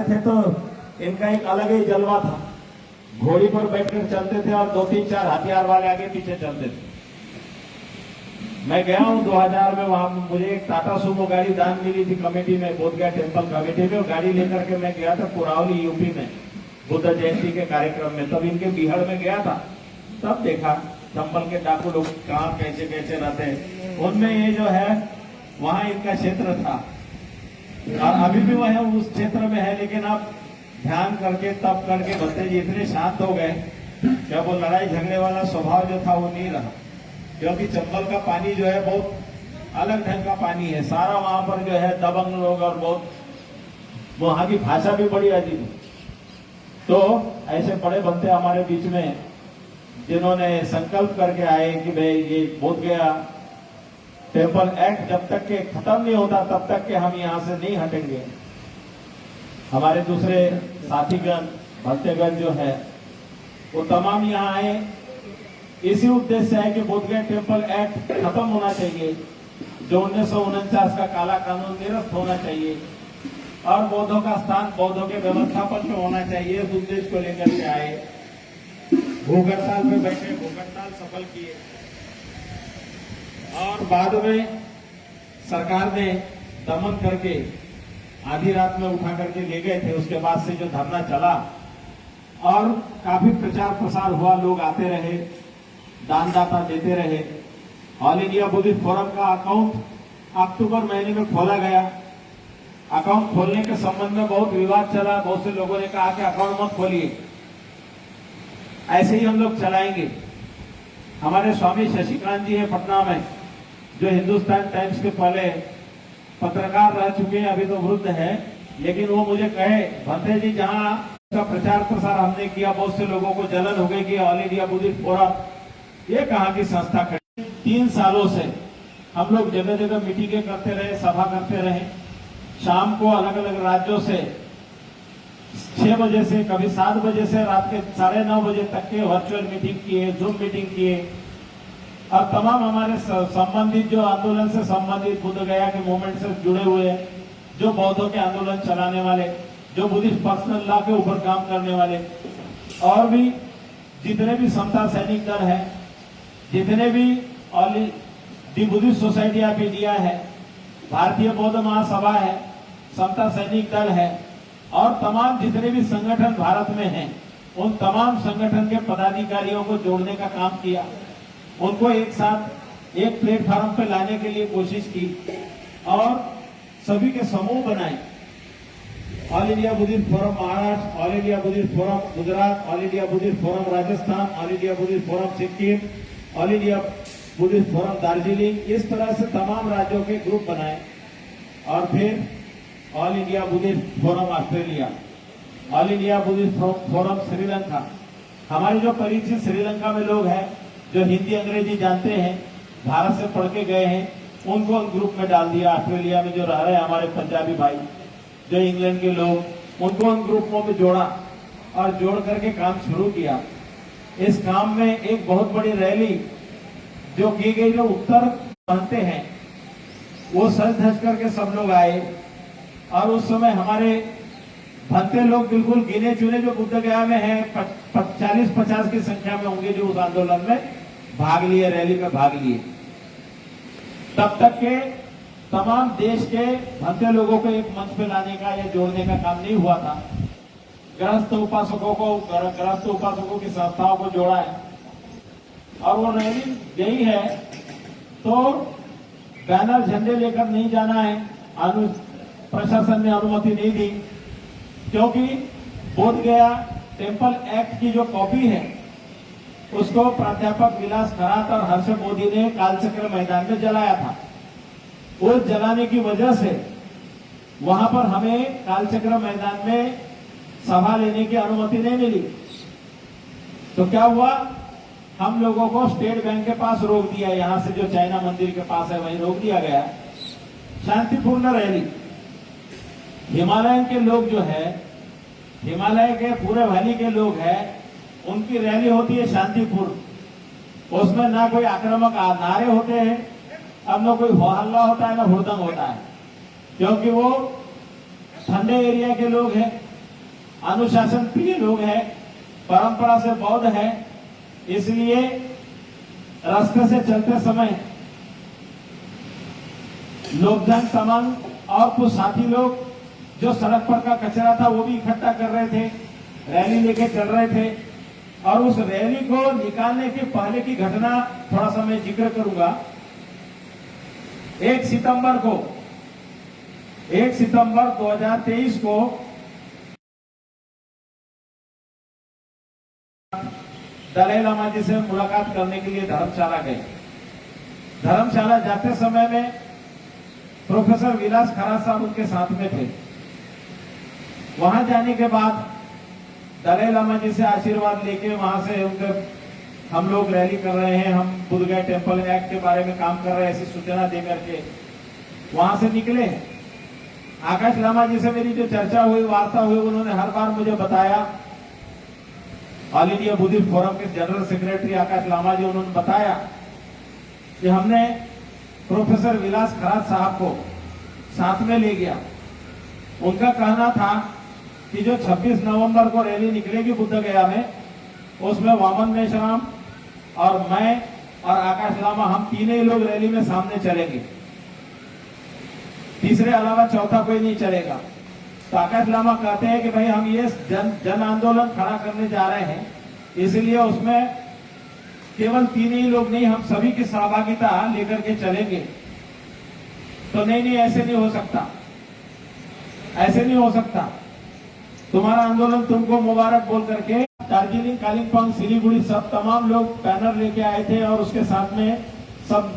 थे तो इनका एक अलग ही जलवा था। घोड़ी पर बैठकर चलते थे और 2-3-4 हथियार वाले आगे पीछे चलते थे। मैं गया हूं 2000 में, वहां मुझे एक टाटा सुमो गाड़ी दान मिली थी कमेटी में, बोधगया टेम्पल कमेटी में। गाड़ी लेकर के मैं गया था कुरावली यूपी में बुद्ध जयंती के कार्यक्रम में। तब इनके बिहार में गया था, तब देखा चंबल के डाकू लोग कहाँ कैसे कैसे रहते हैं। उनमें ये जो है वहां इनका क्षेत्र था और अभी भी वह उस क्षेत्र में है, लेकिन अब ध्यान करके तब करके भत्ते जी इतने शांत हो गए क्या वो लड़ाई झगड़े वाला स्वभाव जो था वो नहीं रहा। क्योंकि चंबल का पानी जो है बहुत अलग ढंग का पानी है। सारा वहां पर जो है दबंग लोग और बहुत वहां की भाषा भी बड़ी अजीब है। तो ऐसे बड़े बंदे हमारे बीच में जिन्होंने संकल्प करके आए कि भाई ये बोधगया टेम्पल एक्ट जब तक के खत्म नहीं होता तब तक के हम यहां से नहीं हटेंगे। हमारे दूसरे साथीगण भक्तगण जो है वो तमाम यहाँ आए इसी उद्देश्य से है कि बोधगया टेम्पल एक्ट खत्म होना चाहिए, जो 1949 का काला कानून निरस्त होना चाहिए और बौद्धों का स्थान बौद्धों के व्यवस्थापन में होना चाहिए। इस उद्देश्य को लेकर के आए, भूख हड़ताल पे बैठे, भूख हड़ताल सफल किए और बाद में सरकार ने दमन करके आधी रात में उठा करके ले गए थे। उसके बाद से जो धरना चला और काफी प्रचार प्रसार हुआ, लोग आते रहे, दानदाता देते रहे। ऑल इंडिया बुद्धिस्ट फोरम का अकाउंट अक्टूबर महीने में खोला गया। अकाउंट खोलने के संबंध में बहुत विवाद चला। बहुत से लोगों ने कहा कि अकाउंट मत खोलिए, ऐसे ही हम लोग चलाएंगे। हमारे स्वामी शशिकांत जी है पटना में, जो हिंदुस्तान टाइम्स के पहले पत्रकार रह चुके हैं, अभी तो वृद्ध है, लेकिन वो मुझे कहे भंते जी जहां का प्रचार प्रसार हमने किया बहुत से लोगों को जलन हो गई कि ऑल इंडिया बुद्धिस्ट फोरम ये कहाँ की संस्था खड़ी। 3 सालों से हम लोग जगह जगह मीटिंगें करते रहे, सभा करते रहे। शाम को अलग अलग राज्यों से 6 बजे से कभी 7 बजे से रात के 9:30 बजे तक के वर्चुअल मीटिंग किए, जूम मीटिंग किए और तमाम हमारे संबंधित जो आंदोलन से संबंधित बुद्ध गया के मूवमेंट से जुड़े हुए, जो बौद्धों के आंदोलन चलाने वाले, जो बुद्धिस्ट पर्सनल लॉ के ऊपर काम करने वाले और भी जितने भी समता सैनिक दल है, जितने भी all the Buddhist society of India है, भारतीय बौद्ध महासभा है, समता सैनिक दल है और तमाम जितने भी संगठन भारत में हैं, उन तमाम संगठन के पदाधिकारियों को जोड़ने का काम किया। उनको एक साथ एक प्लेटफॉर्म पर लाने के लिए कोशिश की और सभी के समूह बनाए। All India Buddhist forum Maharashtra, all India Buddhist forum Gujarat, all India Buddhist forum Rajasthan, all India Buddhist forum Sikkim, all India Buddhist forum Darjeeling, इस तरह से तमाम राज्यों के ग्रुप बनाए और फिर all India Buddhist forum Australia, all India Buddhist forum Sri Lanka. हमारे जो परिचित श्रीलंका में लोग हैं जो हिंदी अंग्रेजी जानते हैं, भारत से पढ़ के गए हैं, उनको ग्रुप में डाल दिया। ऑस्ट्रेलिया में जो रह रहे हैं हमारे पंजाबी भाई, जो इंग्लैंड के लोग, उनको उन ग्रुपों में जोड़ा और जोड़ करके काम शुरू किया। इस काम में एक बहुत बड़ी रैली जो की गई, जो उत्तर पहुंचते हैं वो सज धज करके सब लोग आए और उस समय हमारे भंते लोग बिल्कुल गिने चुने जो बुद्ध गया में है 40-50 की संख्या में होंगे जो उस आंदोलन में भाग लिए, रैली में भाग लिए। तब तक के तमाम देश के भंते लोगों को एक मंच पे लाने का या जोड़ने का काम नहीं हुआ था। गृहस्थ उपासकों की संस्थाओं को जोड़ा है और वो रैली गई है तो बैनर झंडे लेकर नहीं जाना है, प्रशासन ने अनुमति नहीं दी, क्योंकि बोधगया टेम्पल एक्ट की जो कॉपी है उसको प्राध्यापक विलास खरात और हर्ष मोदी ने कालचक्र मैदान में जलाया था। उस जलाने की वजह से वहां पर हमें कालचक्र मैदान में सभा लेने की अनुमति नहीं मिली। तो क्या हुआ, हम लोगों को स्टेट बैंक के पास रोक दिया, यहां से जो चाइना मंदिर के पास है वहीं रोक दिया गया। शांतिपूर्ण रैली। हिमालय के लोग जो है, हिमालय के पूरे वैली के लोग हैं, उनकी रैली होती है शांतिपूर्ण। उसमें ना कोई आक्रामक नारे होते हैं, अब ना कोई हो हल्ला होता है, ना हुड़दंग होता है, क्योंकि वो ठंडे एरिया के लोग हैं, अनुशासन प्रिय लोग हैं, परंपरा से बौद्ध है, इसलिए रास्ते से चलते समय लोकधन तमंग और कुछ साथी लोग जो सड़क पर का कचरा था वो भी इकट्ठा कर रहे थे, रैली लेके चल रहे थे। और उस रैली को निकालने के पहले की घटना थोड़ा सा मैं जिक्र करूंगा। 1 सितंबर 2023 को दलाई लामा जी से मुलाकात करने के लिए धर्मशाला गए। धर्मशाला जाते समय में प्रोफेसर विलास खरात साहब उनके साथ में थे। वहां जाने के बाद दलाई लामा जी से आशीर्वाद लेके वहां से उनके हम लोग रैली कर रहे हैं, हम बुद्धगया टेम्पल एक्ट के बारे में काम कर रहे हैं, ऐसी सूचना देकर के वहां से निकले। आकाश लामा जी से मेरी जो चर्चा हुई, वार्ता हुई, उन्होंने हर बार मुझे बताया, ऑल इंडिया बुद्धिस्ट फोरम के जनरल सेक्रेटरी आकाश लामा जी, उन्होंने बताया कि हमने प्रोफेसर विलास खरात साहब को साथ में ले गया। उनका कहना था कि जो 26 नवंबर को रैली निकलेगी बुद्ध गया में, उसमें वामन मेश्राम और मैं और आकाश लामा, हम तीनों ही लोग रैली में सामने चलेंगे, तीसरे अलावा चौथा कोई नहीं चलेगा। तो आकाश लामा कहते हैं कि भाई हम ये जन आंदोलन खड़ा करने जा रहे हैं, इसलिए उसमें केवल तीन ही लोग नहीं, हम सभी की सहभागिता लेकर के चलेंगे। तो नहीं, ऐसे नहीं हो सकता, ऐसे नहीं हो सकता, तुम्हारा आंदोलन तुमको मुबारक बोल करके दार्जिलिंग, कालिम्पोंग, सिलीगुड़ी सब तमाम लोग बैनर लेके आए थे और उसके साथ में सब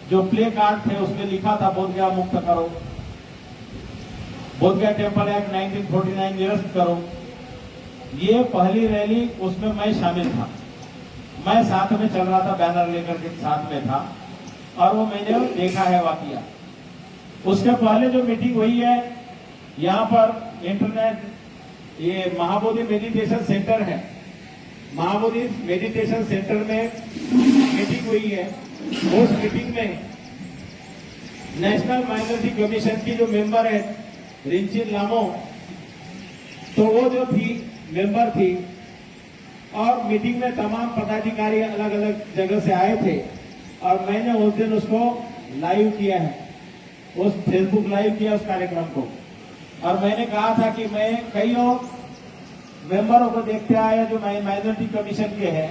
जो प्ले कार्ड थे उसमें लिखा था बोधगया मुक्त करो, बोधगया टेम्पल एक्ट 1949 निरस्त करो। ये पहली रैली, उसमें मैं शामिल था, मैं साथ में चल रहा था, बैनर लेकर के साथ में था और वो मैंने देखा है वाकया। उसके पहले जो मीटिंग हुई है यहाँ पर इंटरनेट, ये महाबोधि मेडिटेशन सेंटर है, महाबोधि मेडिटेशन सेंटर में मीटिंग हुई है। उस मीटिंग में नेशनल माइनॉरिटी कमीशन की जो मेंबर है रिंचिन लामो, तो वो जो थी मेंबर थी और मीटिंग में तमाम पदाधिकारी अलग अलग जगह से आए थे और मैंने उस दिन उसको लाइव किया है, उस फेसबुक लाइव किया उस कार्यक्रम को। और मैंने कहा था कि मैं कई और मेंबरों को देखते आया जो माइनॉरिटी कमीशन के हैं।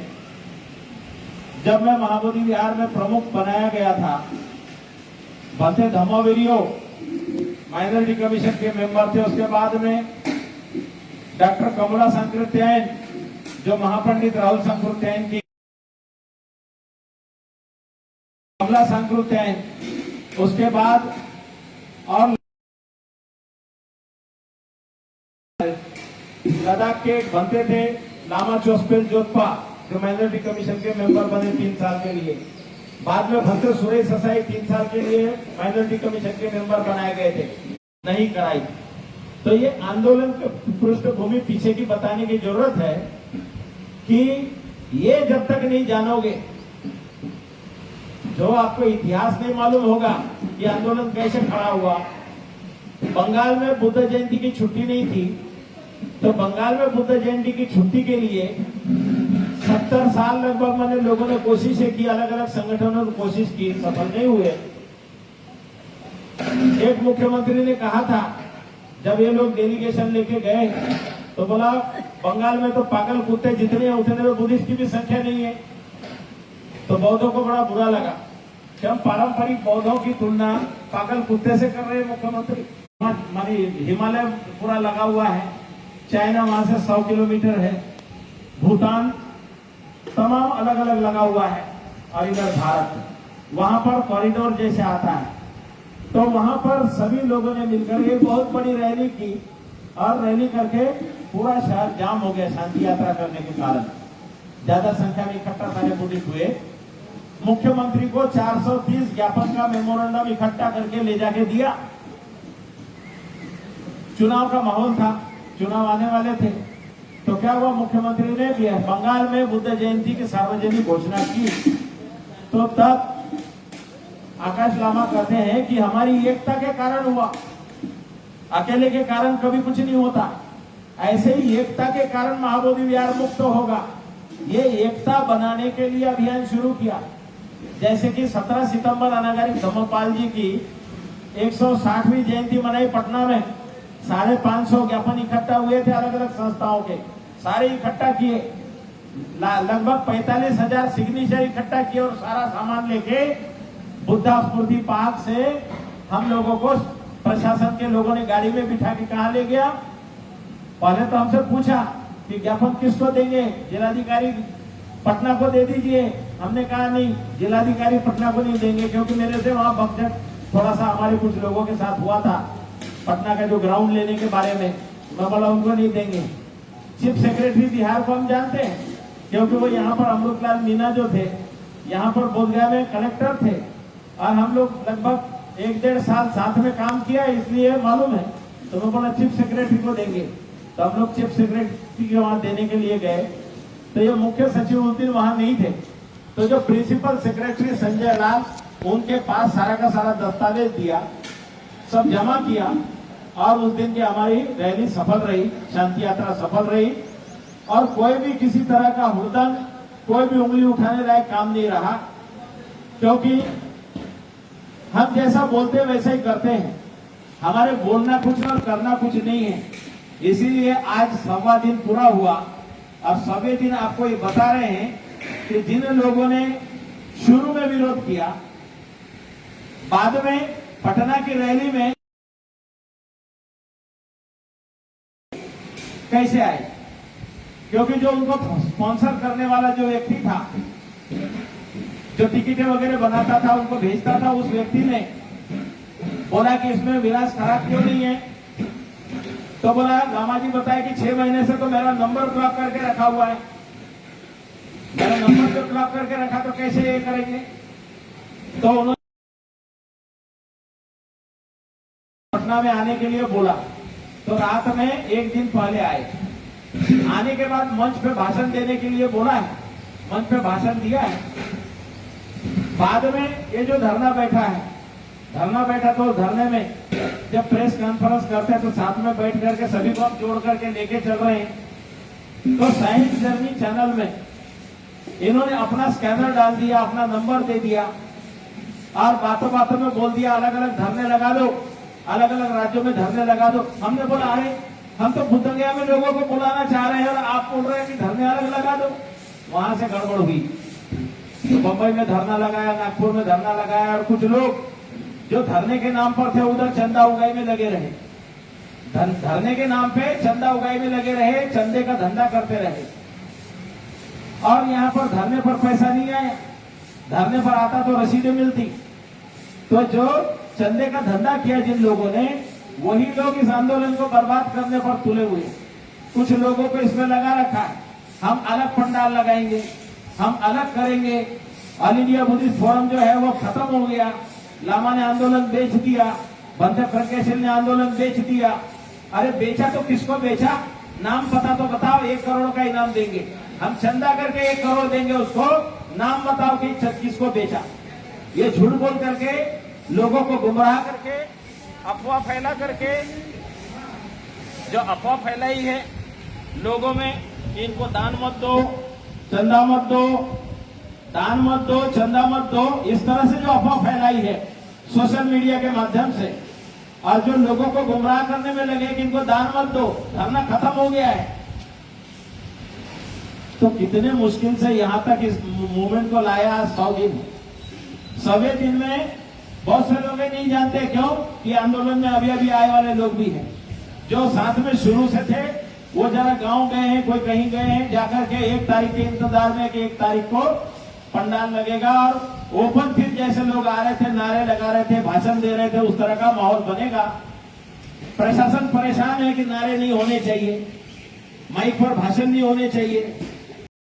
जब मैं महाबोधि विहार में प्रमुख बनाया गया था, भंते धम्मवीरियो माइनॉरिटी कमीशन के मेंबर थे। उसके बाद में डॉक्टर कमला संकृत्यायन, जो महापंडित राहुल संकृत्यायन की कमला संकृत्यायन, उसके बाद और लद्दाख के बनते थे लामा चोस्पेल जोतपा, जो माइनॉरिटी कमीशन के मेंबर बने 3 साल के लिए। बाद में भंते सुरेश ससाई 3 साल के लिए माइनॉरिटी कमीशन के मेंबर बनाए गए थे, नहीं कराई। तो ये आंदोलन की पृष्ठभूमि पीछे की बताने की जरूरत है कि ये जब तक नहीं जानोगे, जो आपको इतिहास नहीं मालूम होगा कि आंदोलन कैसे खड़ा हुआ। बंगाल में बुद्ध जयंती की छुट्टी नहीं थी, तो बंगाल में बुद्ध जयंती की छुट्टी के लिए 70 साल लगभग मैंने लोगों ने कोशिशें की, अलग अलग संगठनों ने कोशिश की, सफल नहीं हुए। एक मुख्यमंत्री ने कहा था जब ये लोग डेलीगेशन लेके गए, तो बोला बंगाल में तो पागल कुत्ते जितने हैं उतने में बुद्धिस्ट की भी संख्या नहीं है। तो बौद्धों को बड़ा बुरा लगा कि हम पारंपरिक बौद्धों की तुलना पागल कुत्ते से कर रहे हैं मुख्यमंत्री। हमारी हिमालय पूरा लगा हुआ है, चाइना वहां से 100 किलोमीटर है, भूटान तमाम अलग अलग लगा हुआ है, और इधर भारत, वहां पर कॉरिडोर जैसे आता है। तो वहां पर सभी लोगों ने मिलकर एक बहुत बड़ी रैली की और रैली करके पूरा शहर जाम हो गया शांति यात्रा करने के कारण। ज्यादा संख्या में इकट्ठा सारे बुद्धिस्ट हुए। मुख्यमंत्री को 430 ज्ञापन का मेमोरेंडम इकट्ठा करके ले जाके दिया। चुनाव का माहौल था, चुनाव आने वाले थे, तो क्या हुआ, मुख्यमंत्री ने बंगाल में बुद्ध जयंती की सार्वजनिक घोषणा की। तो तब आकाश लामा कहते हैं कि हमारी एकता के कारण हुआ, अकेले के कारण कभी कुछ नहीं होता। ऐसे ही एकता के कारण महाबोधि विहार मुक्त होगा। ये एकता बनाने के लिए अभियान शुरू किया। जैसे कि 17 सितंबर अनागारिक धर्मपाल जी की 160वीं जयंती मनाई पटना में। 550 ज्ञापन इकट्ठा हुए थे अलग अलग संस्थाओं के, सारे इकट्ठा किए। लगभग 45,000 सिग्नेचर इकट्ठा किए और सारा सामान लेके बुद्धा स्मृति पार्क से हम लोगों को प्रशासन के लोगों ने गाड़ी में बिठा के कहा ले गया। पहले तो हमसे पूछा कि ज्ञापन किसको देंगे, जिलाधिकारी पटना को दे दीजिए। हमने कहा नहीं, जिलाधिकारी पटना को नहीं देंगे, क्योंकि मेरे से वहां बकझक थोड़ा सा हमारे कुछ लोगों के साथ हुआ था पटना का जो ग्राउंड लेने के बारे में। मैं बोला उनको नहीं देंगे। चीफ सेक्रेटरी बिहार को हम जानते हैं, क्योंकि वो यहाँ पर अमृतलाल मीना जो थे, यहाँ पर बोधगया में कलेक्टर थे और हम लोग लगभग 1-1.5 साल साथ में काम किया, इसलिए मालूम है। तो मैं बोला चीफ सेक्रेटरी को देंगे। तो हम लोग चीफ सेक्रेटरी के वहां देने के लिए गए, तो ये मुख्य सचिव उस दिन वहां नहीं थे। तो जो प्रिंसिपल सेक्रेटरी संजय लाल, उनके पास सारा का सारा दस्तावेज दिया, सब जमा किया और उस दिन की हमारी रैली सफल रही, शांति यात्रा सफल रही और कोई भी किसी तरह का हुड़दंग, कोई भी उंगली उठाने लायक काम नहीं रहा, क्योंकि हम जैसा बोलते हैं वैसा ही करते हैं। हमारे बोलना कुछ और करना कुछ नहीं है। इसीलिए आज 1.25 दिन पूरा हुआ और 1.25 दिन आपको ये बता रहे हैं कि जिन लोगों ने शुरू में विरोध किया, बाद में पटना की रैली में कैसे आए, क्योंकि जो उनको स्पॉन्सर करने वाला जो व्यक्ति था, जो टिकटें वगैरह बनाता था, उनको भेजता था, उस व्यक्ति ने बोला कि इसमें विलास खराब क्यों नहीं है। तो बोला रामाजी बताया कि 6 महीने से तो मेरा नंबर ब्लॉक करके रखा हुआ है, मेरा नंबर जो ब्लॉक करके रखा तो कैसे ये करेंगे। तो उन्होंने पटना में आने के लिए बोला, तो रात में 1 दिन पहले आए। आने के बाद मंच पे भाषण देने के लिए बोला है, मंच पे भाषण दिया है। बाद में ये जो धरना बैठा तो धरने में जब प्रेस कॉन्फ्रेंस करते हैं तो साथ में बैठ करके सभी को हम जोड़ करके लेके चल रहे हैं। तो साइंस जर्नी चैनल में इन्होंने अपना स्कैनर डाल दिया, अपना नंबर दे दिया और बातों बातों में बोल दिया अलग अलग धरने लगा दो, अलग अलग राज्यों में धरने लगा दो। हमने बोला अरे हम तो बुद्धगया में लोगों को बुलाना चाह रहे हैं और आप बोल रहे हैं कि धरने अलग लगा दो। वहां से गड़बड़ हुई। तो बंबई में धरना लगाया, नागपुर में धरना लगाया और कुछ लोग जो धरने के नाम पर थे उधर चंदा उगाई में लगे रहे। धरने के नाम पे चंदा उगाई में लगे रहे, चंदे का धंधा करते रहे और यहाँ पर धरने पर पैसा नहीं आया। धरने पर आता तो रसीदें मिलती। तो जो चंदे का धंधा किया जिन लोगों ने, वही लोग इस आंदोलन को बर्बाद करने पर तुले हुए। कुछ लोगों को इसमें लगा रखा है, हम अलग पंडाल लगाएंगे, हम अलग करेंगे। ऑल इंडिया बुद्धिस्ट फोरम जो है वो खत्म हो गया। लामा ने आंदोलन बेच दिया, बंधक प्रकाशन ने आंदोलन बेच दिया। अरे बेचा तो किसको बेचा, नाम पता तो बताओ। 1 करोड़ का इनाम देंगे, हम चंदा करके 1 करोड़ देंगे उसको, नाम बताओ कि किसको बेचा। ये झूठ बोल करके लोगों को गुमराह करके अफवाह फैला करके, जो अफवाह फैलाई है लोगों में, इनको दान मत दो, चंदा मत दो, दान मत दो, चंदा मत दो, इस तरह से जो अफवाह फैलाई है सोशल मीडिया के माध्यम से, और जो लोगों को गुमराह करने में लगे कि इनको दान मत दो, धरना खत्म हो गया है। तो कितने मुश्किल से यहां तक इस मूवमेंट को लाया। 100 दिन, 100वें दिन में बहुत से लोग नहीं जानते क्यों कि आंदोलन में अभी अभी आए वाले लोग भी हैं, जो साथ में शुरू से थे। वो जरा गांव गए हैं, कोई कहीं गए हैं, जाकर के 1 तारीख के इंतजार में कि 1 तारीख को पंडाल लगेगा और ओपन फिर जैसे लोग आ रहे थे, नारे लगा रहे थे, भाषण दे रहे थे, उस तरह का माहौल बनेगा। प्रशासन परेशान है कि नारे नहीं होने चाहिए, माइक पर भाषण नहीं होने चाहिए।